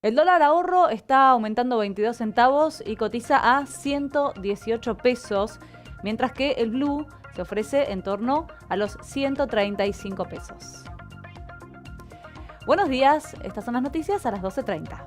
El dólar ahorro está aumentando 22 centavos y cotiza a 118 pesos, mientras que el blue se ofrece en torno a los 135 pesos. Buenos días, estas son las noticias a las 12:30.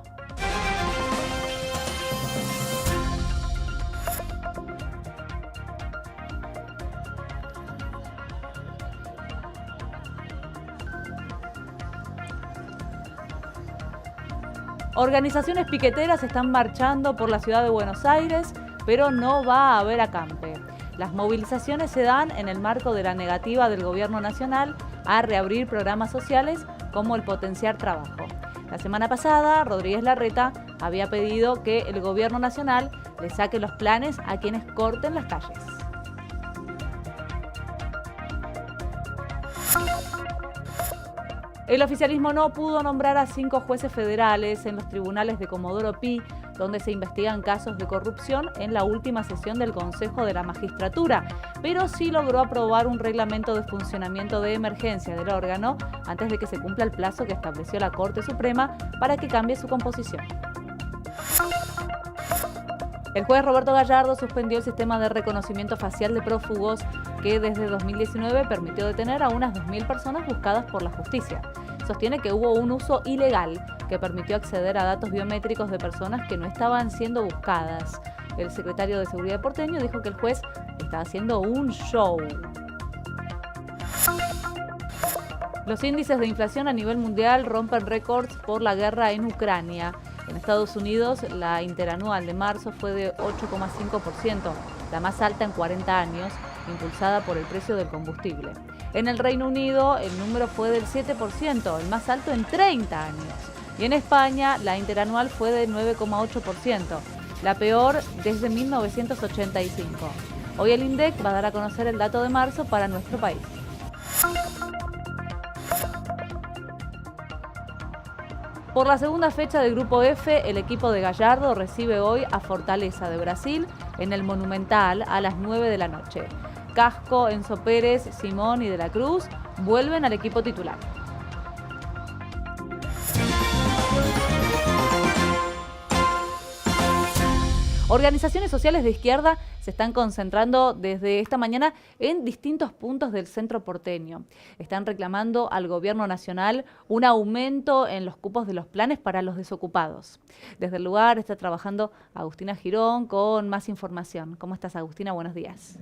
Organizaciones piqueteras están marchando por la ciudad de Buenos Aires, pero no va a haber acampe. Las movilizaciones se dan en el marco de la negativa del gobierno nacional a reabrir programas sociales como el Potenciar Trabajo. La semana pasada, Rodríguez Larreta había pedido que el gobierno nacional le saque los planes a quienes corten las calles. El oficialismo no pudo nombrar a 5 jueces federales en los tribunales de Comodoro Pi, donde se investigan casos de corrupción en la última sesión del Consejo de la Magistratura, pero sí logró aprobar un reglamento de funcionamiento de emergencia del órgano antes de que se cumpla el plazo que estableció la Corte Suprema para que cambie su composición. El juez Roberto Gallardo suspendió el sistema de reconocimiento facial de prófugos que desde 2019 permitió detener a unas 2.000 personas buscadas por la justicia. Sostiene que hubo un uso ilegal que permitió acceder a datos biométricos de personas que no estaban siendo buscadas. El secretario de Seguridad porteño dijo que el juez está haciendo un show. Los índices de inflación a nivel mundial rompen récords por la guerra en Ucrania. En Estados Unidos, la interanual de marzo fue de 8,5%, la más alta en 40 años, impulsada por el precio del combustible. En el Reino Unido, el número fue del 7%, el más alto en 30 años. Y en España, la interanual fue de 9,8%, la peor desde 1985. Hoy el INDEC va a dar a conocer el dato de marzo para nuestro país. Por la segunda fecha del Grupo F, el equipo de Gallardo recibe hoy a Fortaleza de Brasil en el Monumental a las 9 de la noche. Casco, Enzo Pérez, Simón y De la Cruz vuelven al equipo titular. Organizaciones sociales de izquierda se están concentrando desde esta mañana en distintos puntos del centro porteño. Están reclamando al gobierno nacional un aumento en los cupos de los planes para los desocupados. Desde el lugar está trabajando Agustina Girón con más información. ¿Cómo estás, Agustina? Buenos días.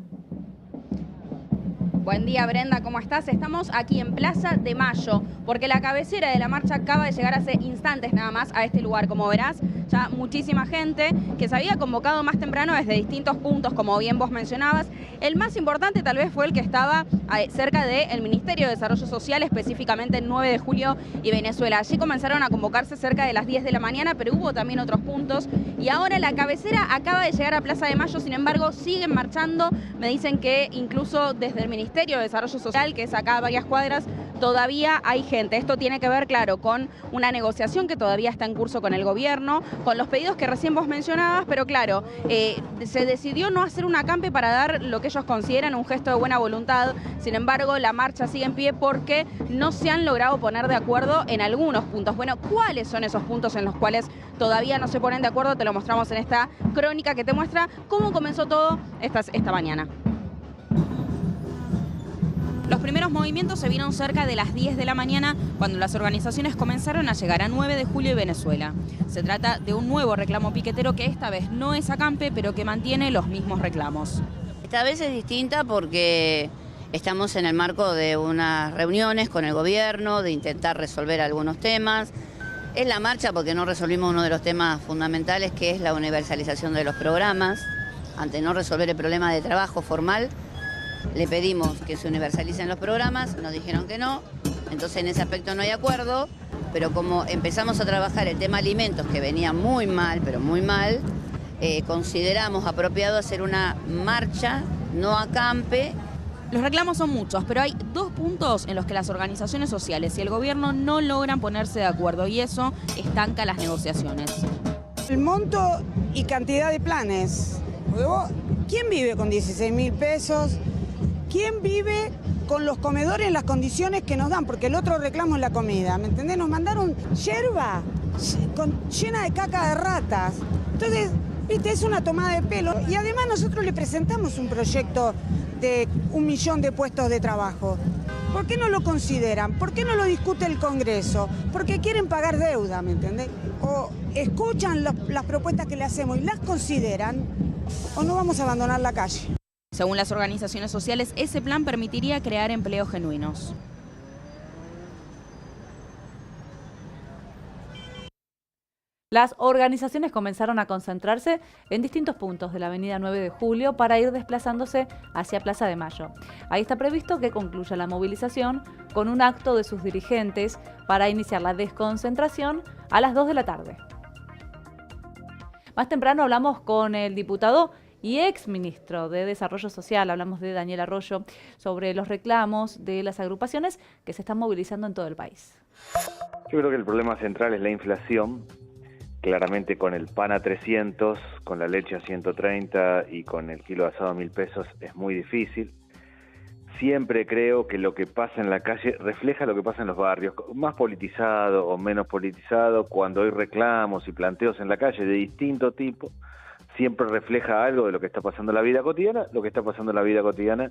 Buen día, Brenda, ¿cómo estás? Estamos aquí en Plaza de Mayo, porque la cabecera de la marcha acaba de llegar hace instantes nada más a este lugar. Como verás, ya muchísima gente que se había convocado más temprano desde distintos puntos, como bien vos mencionabas. El más importante tal vez fue el que estaba cerca del Ministerio de Desarrollo Social, específicamente el 9 de julio y Venezuela. Allí comenzaron a convocarse cerca de las 10 de la mañana, pero hubo también otros puntos. Y ahora la cabecera acaba de llegar a Plaza de Mayo, sin embargo, siguen marchando. Me dicen que incluso desde el Ministerio de Desarrollo Social, que es acá a varias cuadras, todavía hay gente. Esto tiene que ver, claro, con una negociación que todavía está en curso con el gobierno, con los pedidos que recién vos mencionabas, pero claro, se decidió no hacer un acampe para dar lo que ellos consideran un gesto de buena voluntad. Sin embargo, la marcha sigue en pie porque no se han logrado poner de acuerdo en algunos puntos. Bueno, ¿cuáles son esos puntos en los cuales todavía no se ponen de acuerdo? Te lo mostramos en esta crónica que te muestra cómo comenzó todo esta mañana. Los primeros movimientos se vieron cerca de las 10 de la mañana cuando las organizaciones comenzaron a llegar a 9 de julio y Venezuela. Se trata de un nuevo reclamo piquetero que esta vez no es acampe, pero que mantiene los mismos reclamos. Esta vez es distinta porque estamos en el marco de unas reuniones con el gobierno, de intentar resolver algunos temas. Es la marcha porque no resolvimos uno de los temas fundamentales, que es la universalización de los programas. Ante no resolver el problema de trabajo formal, le pedimos que se universalicen los programas, nos dijeron que no, entonces en ese aspecto no hay acuerdo, pero como empezamos a trabajar el tema alimentos, que venía muy mal, pero muy mal, consideramos apropiado hacer una marcha, no acampe. Los reclamos son muchos, pero hay dos puntos en los que las organizaciones sociales y el gobierno no logran ponerse de acuerdo y eso estanca las negociaciones. El monto y cantidad de planes. ¿Quién vive con 16.000 pesos? ¿Quién vive con los comedores en las condiciones que nos dan? Porque el otro reclamo es la comida, ¿me entendés? Nos mandaron yerba llena de caca de ratas. Entonces, viste, es una tomada de pelo. Y además nosotros le presentamos un proyecto de 1 millón de puestos de trabajo. ¿Por qué no lo consideran? ¿Por qué no lo discute el Congreso? Porque quieren pagar deuda, ¿me entendés? O escuchan las propuestas que le hacemos y las consideran, o no vamos a abandonar la calle. Según las organizaciones sociales, ese plan permitiría crear empleos genuinos. Las organizaciones comenzaron a concentrarse en distintos puntos de la avenida 9 de Julio para ir desplazándose hacia Plaza de Mayo. Ahí está previsto que concluya la movilización con un acto de sus dirigentes para iniciar la desconcentración a las 2 de la tarde. Más temprano hablamos con el diputado y ex ministro de Desarrollo Social, hablamos de Daniel Arroyo, sobre los reclamos de las agrupaciones que se están movilizando en todo el país. Yo creo que el problema central es la inflación. Claramente con el pan a 300, con la leche a 130 y con el kilo de asado a 1.000 pesos es muy difícil. Siempre creo que lo que pasa en la calle refleja lo que pasa en los barrios, más politizado o menos politizado. Cuando hay reclamos y planteos en la calle de distinto tipo, siempre refleja algo de lo que está pasando en la vida cotidiana. Lo que está pasando en la vida cotidiana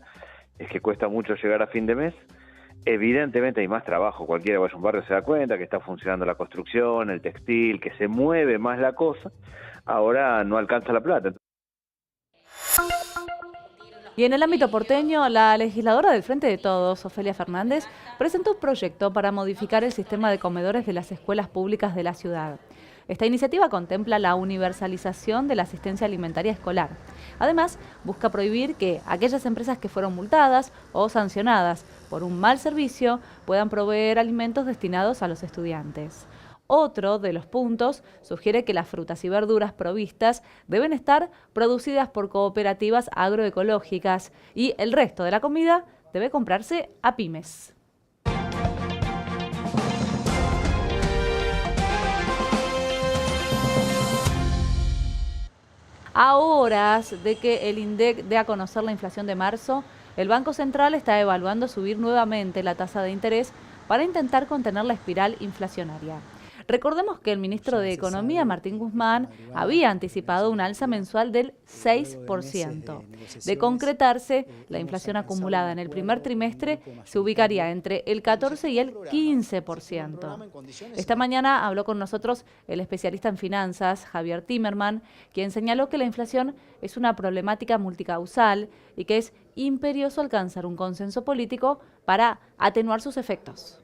es que cuesta mucho llegar a fin de mes. Evidentemente hay más trabajo, cualquiera que vaya a un barrio se da cuenta que está funcionando la construcción, el textil, que se mueve más la cosa, ahora no alcanza la plata. Y en el ámbito porteño, la legisladora del Frente de Todos, Ofelia Fernández, presentó un proyecto para modificar el sistema de comedores de las escuelas públicas de la ciudad. Esta iniciativa contempla la universalización de la asistencia alimentaria escolar. Además, busca prohibir que aquellas empresas que fueron multadas o sancionadas por un mal servicio puedan proveer alimentos destinados a los estudiantes. Otro de los puntos sugiere que las frutas y verduras provistas deben estar producidas por cooperativas agroecológicas y el resto de la comida debe comprarse a pymes. A horas de que el INDEC dé a conocer la inflación de marzo, el Banco Central está evaluando subir nuevamente la tasa de interés para intentar contener la espiral inflacionaria. Recordemos que el ministro de Economía, Martín Guzmán, había anticipado un alza mensual del 6%. De concretarse, la inflación acumulada en el primer trimestre se ubicaría entre el 14 y el 15%. Esta mañana habló con nosotros el especialista en finanzas, Javier Timerman, quien señaló que la inflación es una problemática multicausal y que es imperioso alcanzar un consenso político para atenuar sus efectos.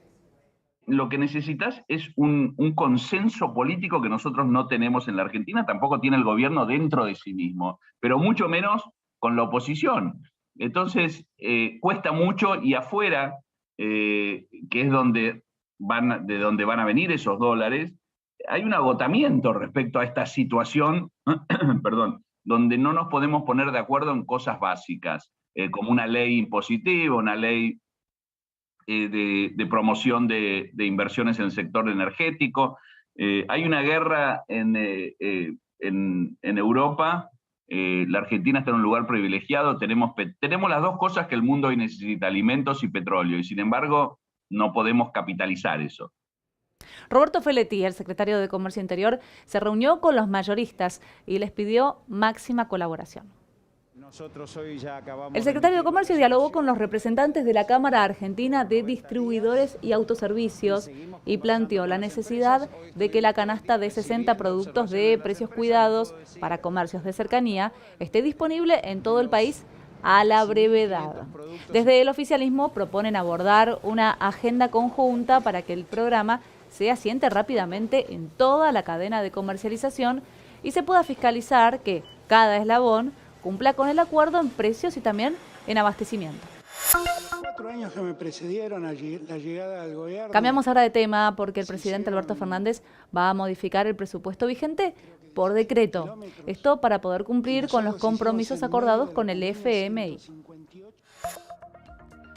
Lo que necesitas es un consenso político que nosotros no tenemos en la Argentina, tampoco tiene el gobierno dentro de sí mismo, pero mucho menos con la oposición. Entonces, cuesta mucho y afuera, que es de donde van a venir esos dólares, hay un agotamiento respecto a esta situación, perdón, donde no nos podemos poner de acuerdo en cosas básicas, como una ley impositiva, una ley de promoción de inversiones en el sector energético. Hay una guerra en Europa. La Argentina está en un lugar privilegiado. Tenemos las dos cosas que el mundo hoy necesita, alimentos y petróleo, y sin embargo no podemos capitalizar eso. Roberto Feletti, el secretario de Comercio Interior, se reunió con los mayoristas y les pidió máxima colaboración. El secretario de Comercio dialogó con los representantes de la Cámara Argentina de Distribuidores y Autoservicios y planteó la necesidad de que la canasta de 60 productos de precios cuidados para comercios de cercanía esté disponible en todo el país a la brevedad. Desde el oficialismo proponen abordar una agenda conjunta para que el programa se asiente rápidamente en toda la cadena de comercialización y se pueda fiscalizar que cada eslabón cumpla con el acuerdo en precios y también en abastecimiento. 4 años que me precedieron a la llegada del gobierno. Cambiamos ahora de tema porque el presidente Alberto Fernández va a modificar el presupuesto vigente por decreto. Esto para poder cumplir con los compromisos acordados con el FMI.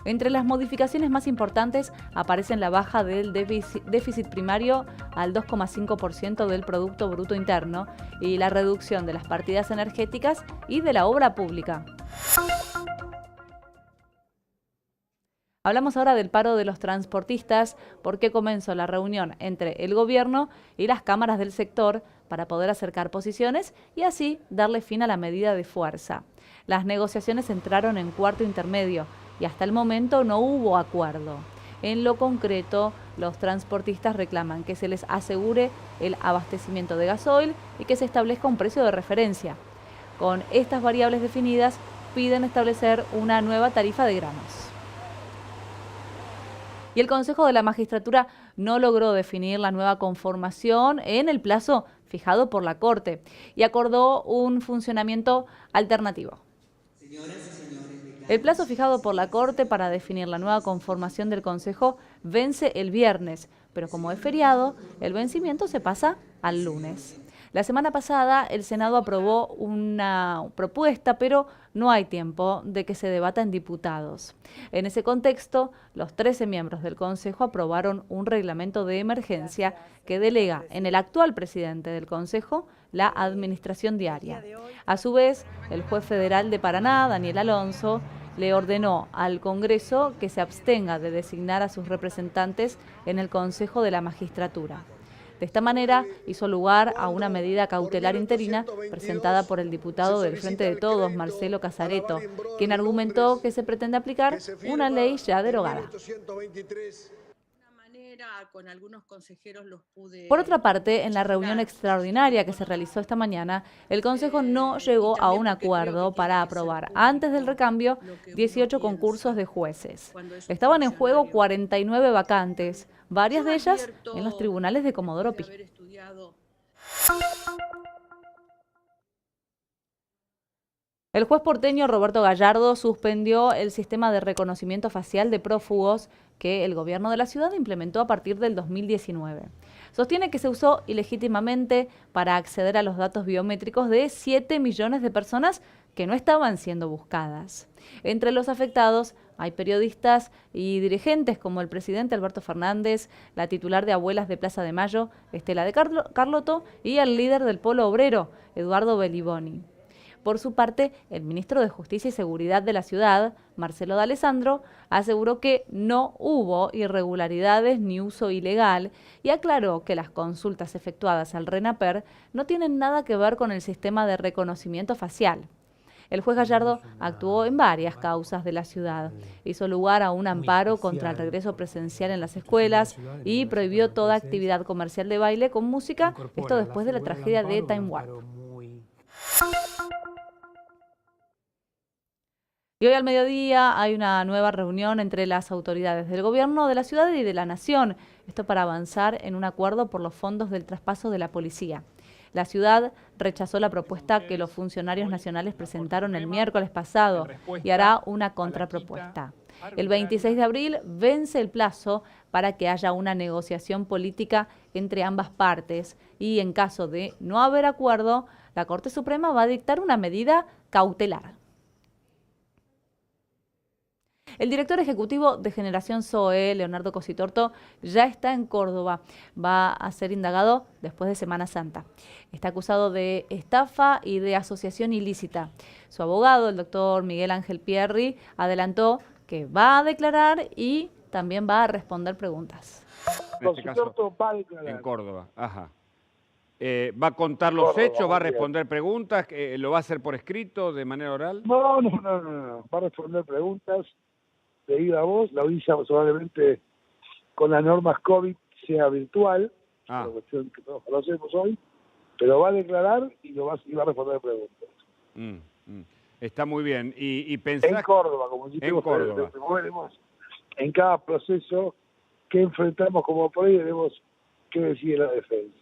Entre las modificaciones más importantes aparecen la baja del déficit primario al 2,5% del Producto Bruto Interno y la reducción de las partidas energéticas y de la obra pública. Hablamos ahora del paro de los transportistas porque comenzó la reunión entre el gobierno y las cámaras del sector para poder acercar posiciones y así darle fin a la medida de fuerza. Las negociaciones entraron en cuarto intermedio y hasta el momento no hubo acuerdo. En lo concreto, los transportistas reclaman que se les asegure el abastecimiento de gasoil y que se establezca un precio de referencia. Con estas variables definidas, piden establecer una nueva tarifa de granos. Y el Consejo de la Magistratura no logró definir la nueva conformación en el plazo fijado por la Corte y acordó un funcionamiento alternativo. El plazo fijado por la Corte para definir la nueva conformación del Consejo vence el viernes, pero como es feriado, el vencimiento se pasa al lunes. La semana pasada el Senado aprobó una propuesta, pero no hay tiempo de que se debata en diputados. En ese contexto, los 13 miembros del Consejo aprobaron un reglamento de emergencia que delega en el actual presidente del Consejo la administración diaria. A su vez, el juez federal de Paraná, Daniel Alonso, le ordenó al Congreso que se abstenga de designar a sus representantes en el Consejo de la Magistratura. De esta manera, hizo lugar a una medida cautelar interina presentada por el diputado del Frente de Todos, Marcelo Casareto, quien argumentó que se pretende aplicar una ley ya derogada. Por otra parte, en la reunión extraordinaria que se realizó esta mañana, el Consejo no llegó a un acuerdo para aprobar, antes del recambio, 18 concursos de jueces. Estaban en juego 49 vacantes, varias de ellas en los tribunales de Comodoro Pi. El juez porteño Roberto Gallardo suspendió el sistema de reconocimiento facial de prófugos que el gobierno de la ciudad implementó a partir del 2019. Sostiene que se usó ilegítimamente para acceder a los datos biométricos de 7 millones de personas que no estaban siendo buscadas. Entre los afectados hay periodistas y dirigentes como el presidente Alberto Fernández, la titular de Abuelas de Plaza de Mayo, Estela de Carlotto, y el líder del Polo Obrero, Eduardo Beliboni. Por su parte, el ministro de Justicia y Seguridad de la ciudad, Marcelo D'Alessandro, aseguró que no hubo irregularidades ni uso ilegal y aclaró que las consultas efectuadas al RENAPER no tienen nada que ver con el sistema de reconocimiento facial. El juez Gallardo actuó en varias causas de la ciudad. Hizo lugar a un amparo contra el regreso presencial en las escuelas y prohibió toda actividad comercial de baile con música, esto después de la tragedia de Time Warp. Y hoy al mediodía hay una nueva reunión entre las autoridades del gobierno de la ciudad y de la nación. Esto para avanzar en un acuerdo por los fondos del traspaso de la policía. La ciudad rechazó la propuesta que los funcionarios nacionales presentaron el miércoles pasado y hará una contrapropuesta. El 26 de abril vence el plazo para que haya una negociación política entre ambas partes y en caso de no haber acuerdo, la Corte Suprema va a dictar una medida cautelar. El director ejecutivo de Generación Zoe, Leonardo Cositorto, ya está en Córdoba. Va a ser indagado después de Semana Santa. Está acusado de estafa y de asociación ilícita. Su abogado, el doctor Miguel Ángel Pierri, adelantó que va a declarar y también va a responder preguntas. En este caso, va a declarar. en Córdoba, ajá. ¿Va a contar los hechos? ¿Va a responder preguntas? ¿Lo va a hacer por escrito, de manera oral? No. Va a responder preguntas de viva voz. La audiencia probablemente con las normas COVID sea virtual, una cuestión que todos conocemos hoy, pero va a declarar y va a responder preguntas. Está muy bien. ¿Y pensás... En Córdoba, como dijimos, veremos en cada proceso que enfrentamos como por ahí, veremos qué decide la defensa.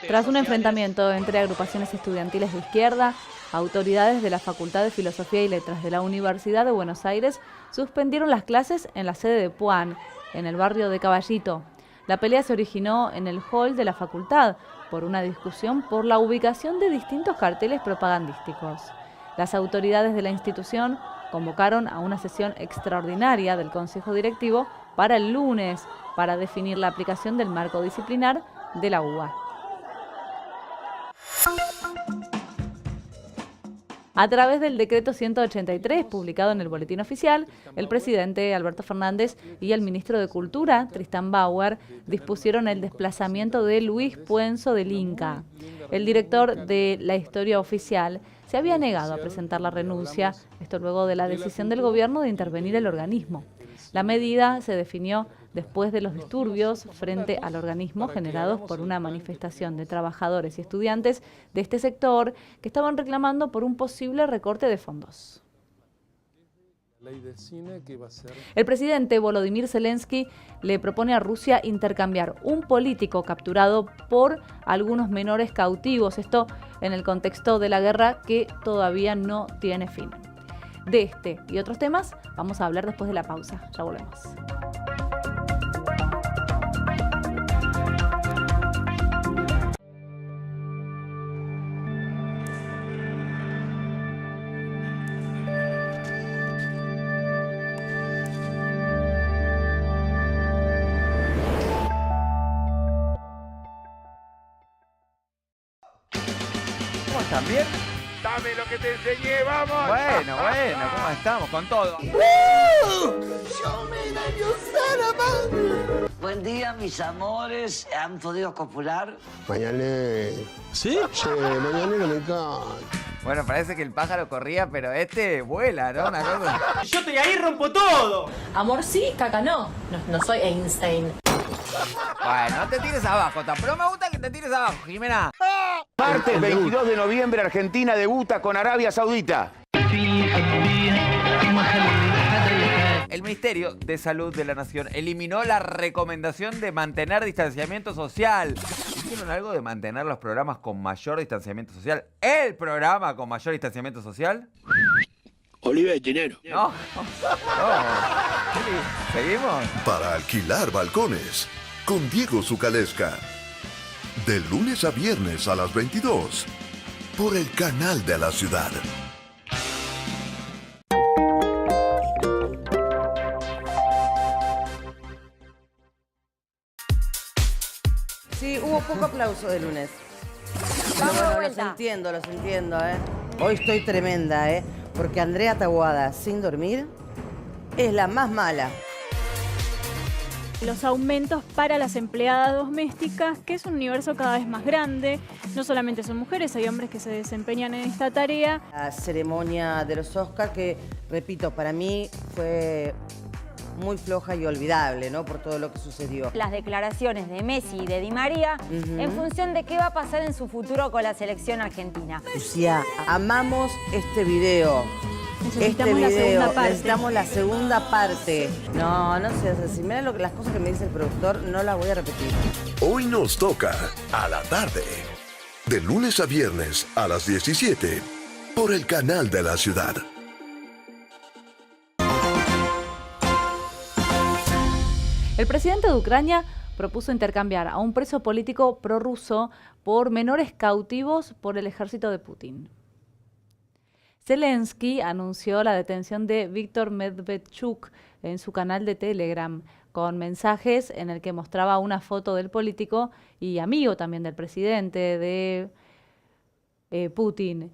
Tras un enfrentamiento entre agrupaciones estudiantiles de izquierda, autoridades de la Facultad de Filosofía y Letras de la Universidad de Buenos Aires suspendieron las clases en la sede de Puan, en el barrio de Caballito. La pelea se originó en el hall de la facultad por una discusión por la ubicación de distintos carteles propagandísticos. Las autoridades de la institución convocaron a una sesión extraordinaria del Consejo Directivo para el lunes para definir la aplicación del marco disciplinar de la UBA. A través del decreto 183, publicado en el Boletín Oficial, el presidente Alberto Fernández y el ministro de Cultura, Tristan Bauer, dispusieron el desplazamiento de Luis Puenzo del Inca. El director de la Historia Oficial se había negado a presentar la renuncia, esto luego de la decisión del gobierno de intervenir el organismo. La medida se definió después de los disturbios frente al organismo generados por una manifestación de trabajadores y estudiantes de este sector que estaban reclamando por un posible recorte de fondos. El presidente Volodymyr Zelensky le propone a Rusia intercambiar un político capturado por algunos menores cautivos, esto en el contexto de la guerra que todavía no tiene fin. De este y otros temas vamos a hablar después de la pausa. Ya volvemos. ¿También? Dame lo que te enseñé, vamos. Bueno, ¿cómo estamos? Con todo. Buen día, mis amores. ¿Han podido copular? Mañanero. ¿Sí? Sí, mañanero me encanta. Bueno, parece que el pájaro corría, pero este vuela, ¿no? Una cosa. Yo estoy ahí, rompo todo. Amor sí, caca no. No soy Einstein. Bueno, no te tires abajo, pero me gusta que te tires abajo, Jimena. Martes 22 de noviembre, Argentina debuta con Arabia Saudita. El Ministerio de Salud de la Nación eliminó la recomendación de mantener distanciamiento social. ¿Hicieron algo de mantener los programas con mayor distanciamiento social? ¿El programa con mayor distanciamiento social? Oliva de dinero. No. ¿Seguimos? Para alquilar balcones, con Diego Zucalesca. De lunes a viernes a las 22, por el canal de la ciudad. Sí, hubo poco aplauso de lunes. Bueno, los entiendo, ¿eh? Hoy estoy tremenda, ¿eh? Porque Andrea Taboada, sin dormir, es la más mala. Los aumentos para las empleadas domésticas, que es un universo cada vez más grande. No solamente son mujeres, hay hombres que se desempeñan en esta tarea. La ceremonia de los Oscars, que, repito, para mí fue muy floja y olvidable, ¿no? Por todo lo que sucedió. Las declaraciones de Messi y de Di María en función de qué va a pasar en su futuro con la selección argentina. Lucía, amamos este video. Necesitamos la segunda parte. Necesitamos la segunda parte. No seas así. Mira las cosas que me dice el productor, no las voy a repetir. Hoy nos toca a la tarde. De lunes a viernes a las 17, por el canal de la ciudad. El presidente de Ucrania propuso intercambiar a un preso político prorruso por menores cautivos por el ejército de Putin. Zelensky anunció la detención de Víctor Medvedchuk en su canal de Telegram, con mensajes en el que mostraba una foto del político y amigo también del presidente de Putin,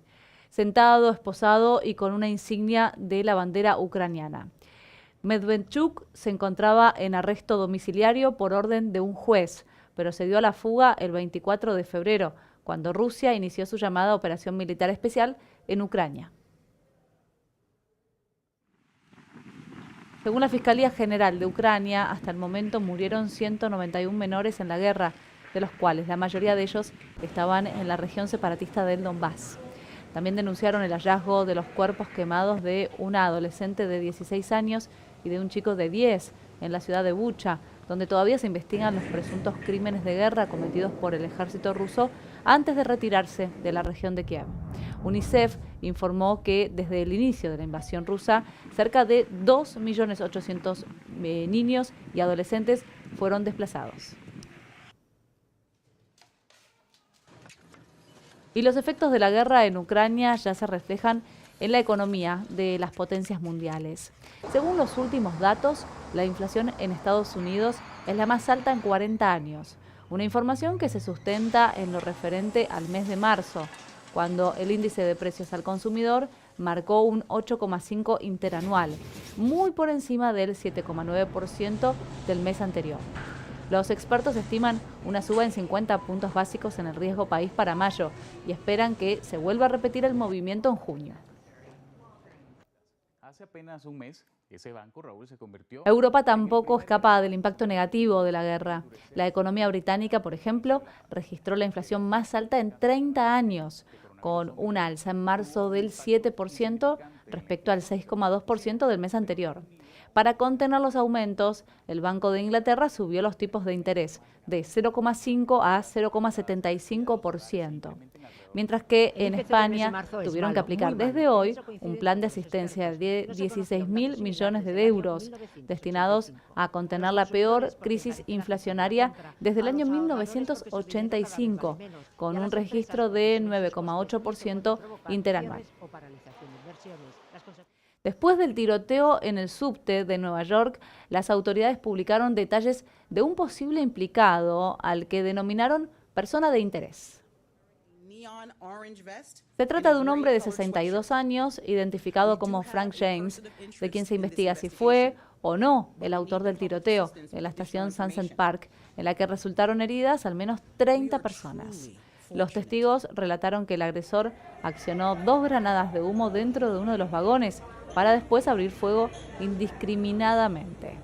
sentado, esposado y con una insignia de la bandera ucraniana. Medvedchuk se encontraba en arresto domiciliario por orden de un juez, pero se dio a la fuga el 24 de febrero, cuando Rusia inició su llamada Operación Militar Especial en Ucrania. Según la Fiscalía General de Ucrania, hasta el momento murieron 191 menores en la guerra, de los cuales la mayoría de ellos estaban en la región separatista del Donbass. También denunciaron el hallazgo de los cuerpos quemados de una adolescente de 16 años y de un chico de 10 en la ciudad de Bucha, donde todavía se investigan los presuntos crímenes de guerra cometidos por el ejército ruso antes de retirarse de la región de Kiev. UNICEF informó que desde el inicio de la invasión rusa, cerca de 2.800.000 niños y adolescentes fueron desplazados. Y los efectos de la guerra en Ucrania ya se reflejan en la economía de las potencias mundiales. Según los últimos datos, la inflación en Estados Unidos es la más alta en 40 años. Una información que se sustenta en lo referente al mes de marzo, cuando el índice de precios al consumidor marcó un 8,5 interanual, muy por encima del 7,9% del mes anterior. Los expertos estiman una suba en 50 puntos básicos en el riesgo país para mayo y esperan que se vuelva a repetir el movimiento en junio. Hace apenas un mes, ese banco, Raúl, se convirtió... Europa tampoco escapa del impacto negativo de la guerra. La economía británica, por ejemplo, registró la inflación más alta en 30 años, con una alza en marzo del 7% respecto al 6,2% del mes anterior. Para contener los aumentos, el Banco de Inglaterra subió los tipos de interés de 0,5 a 0,75%. Mientras que en España tuvieron que aplicar desde hoy un plan de asistencia de 16.000 millones de euros destinados a contener la peor crisis inflacionaria desde el año 1985, con un registro de 9,8% interanual. Después del tiroteo en el subte de Nueva York, las autoridades publicaron detalles de un posible implicado al que denominaron persona de interés. Se trata de un hombre de 62 años, identificado como Frank James, de quien se investiga si fue o no el autor del tiroteo en la estación Sunset Park, en la que resultaron heridas al menos 30 personas. Los testigos relataron que el agresor accionó 2 granadas de humo dentro de uno de los vagones para después abrir fuego indiscriminadamente.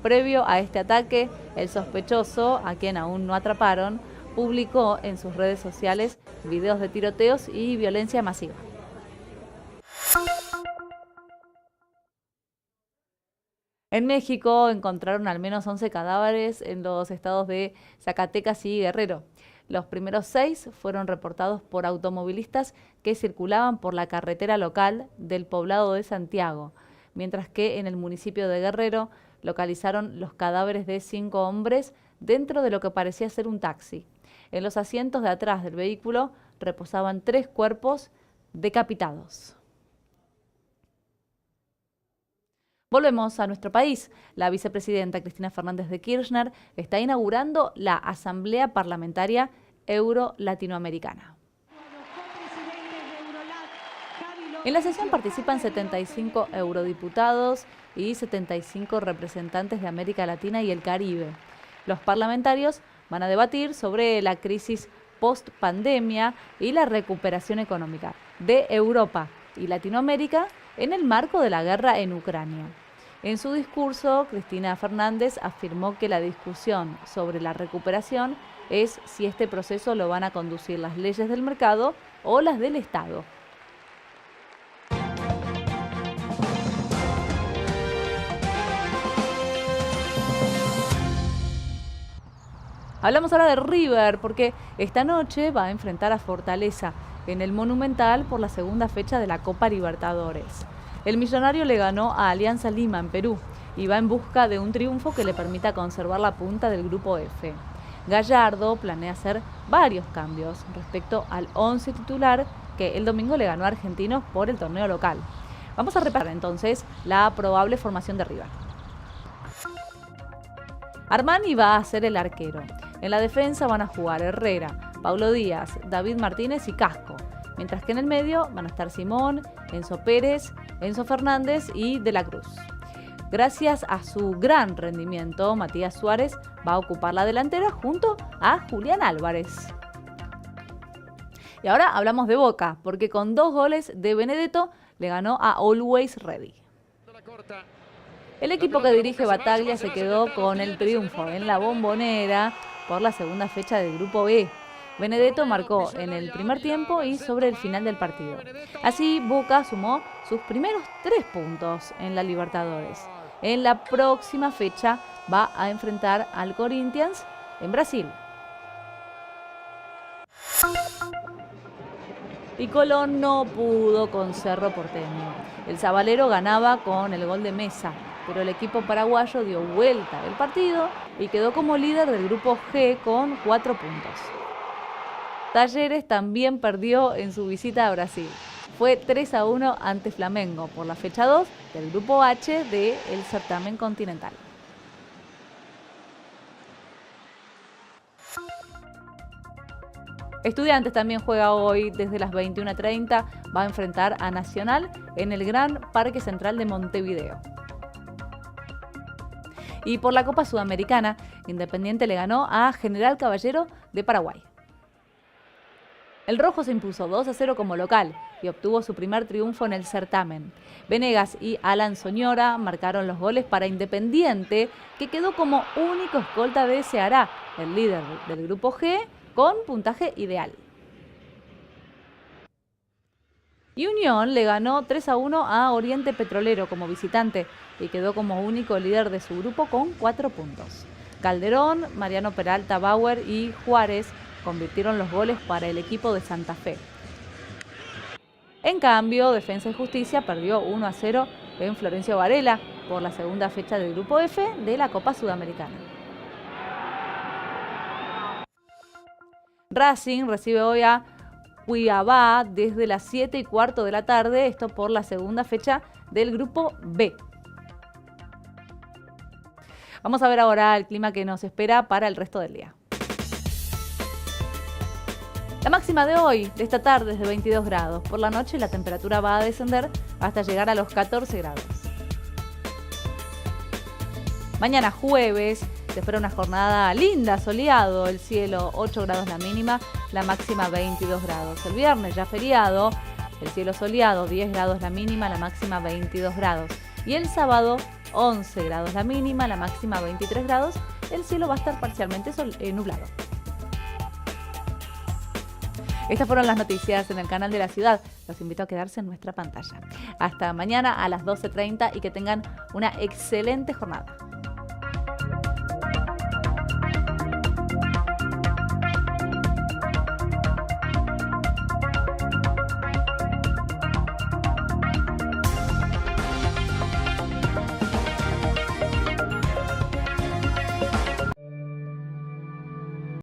Previo a este ataque, el sospechoso, a quien aún no atraparon, publicó en sus redes sociales videos de tiroteos y violencia masiva. En México encontraron al menos 11 cadáveres en los estados de Zacatecas y Guerrero. Los primeros 6 fueron reportados por automovilistas que circulaban por la carretera local del poblado de Santiago, mientras que en el municipio de Guerrero localizaron los cadáveres de 5 hombres dentro de lo que parecía ser un taxi. En los asientos de atrás del vehículo reposaban 3 cuerpos decapitados. Volvemos a nuestro país. La vicepresidenta Cristina Fernández de Kirchner está inaugurando la Asamblea Parlamentaria Euro-Latinoamericana. En la sesión participan 75 eurodiputados y 75 representantes de América Latina y el Caribe. Los parlamentarios van a debatir sobre la crisis post-pandemia y la recuperación económica de Europa y Latinoamérica en el marco de la guerra en Ucrania. En su discurso, Cristina Fernández afirmó que la discusión sobre la recuperación es si este proceso lo van a conducir las leyes del mercado o las del Estado. Hablamos ahora de River, porque esta noche va a enfrentar a Fortaleza en el Monumental por la segunda fecha de la Copa Libertadores. El millonario le ganó a Alianza Lima en Perú y va en busca de un triunfo que le permita conservar la punta del grupo F. Gallardo planea hacer varios cambios respecto al 11 titular que el domingo le ganó a Argentinos por el torneo local. Vamos a repasar entonces la probable formación de River. Armani va a ser el arquero. En la defensa van a jugar Herrera, Paulo Díaz, David Martínez y Casco. Mientras que en el medio van a estar Simón, Enzo Pérez, Enzo Fernández y De la Cruz. Gracias a su gran rendimiento, Matías Suárez va a ocupar la delantera junto a Julián Álvarez. Y ahora hablamos de Boca, porque con 2 goles de Benedetto le ganó a Always Ready. El equipo que dirige Bataglia se quedó con el triunfo en la Bombonera por la segunda fecha del Grupo B. Benedetto marcó en el primer tiempo y sobre el final del partido. Así, Boca sumó sus primeros 3 puntos en la Libertadores. En la próxima fecha va a enfrentar al Corinthians en Brasil. Y Colón no pudo con Cerro Porteño. El Sabalero ganaba con el gol de Mesa, pero el equipo paraguayo dio vuelta el partido y quedó como líder del grupo G con 4 puntos. Talleres también perdió en su visita a Brasil. Fue 3-1 ante Flamengo por la fecha 2 del grupo H del certamen continental. Estudiantes también juega hoy desde las 21:30. Va a enfrentar a Nacional en el Gran Parque Central de Montevideo. Y por la Copa Sudamericana, Independiente le ganó a General Caballero de Paraguay. El rojo se impuso 2-0 como local y obtuvo su primer triunfo en el certamen. Venegas y Alan Soñora marcaron los goles para Independiente, que quedó como único escolta de Ceará, el líder del grupo G, con puntaje ideal. Y Unión le ganó 3-1 a Oriente Petrolero como visitante y quedó como único líder de su grupo con 4 puntos. Calderón, Mariano Peralta Bauer y Juárez convirtieron los goles para el equipo de Santa Fe. En cambio, Defensa y Justicia perdió 1-0 en Florencio Varela por la segunda fecha del grupo F de la Copa Sudamericana. Racing recibe hoy a Cuiabá desde las 7:15 de la tarde, esto por la segunda fecha del grupo B. Vamos a ver ahora el clima que nos espera para el resto del día. La máxima de hoy, de esta tarde, es de 22 grados. Por la noche la temperatura va a descender hasta llegar a los 14 grados. Mañana jueves se espera una jornada linda, soleado, el cielo 8 grados la mínima, la máxima 22 grados. El viernes ya feriado, el cielo soleado 10 grados la mínima, la máxima 22 grados. Y el sábado 11 grados la mínima, la máxima 23 grados, el cielo va a estar parcialmente nublado. Estas fueron las noticias en el canal de la ciudad. Los invito a quedarse en nuestra pantalla. Hasta mañana a las 12:30 y que tengan una excelente jornada.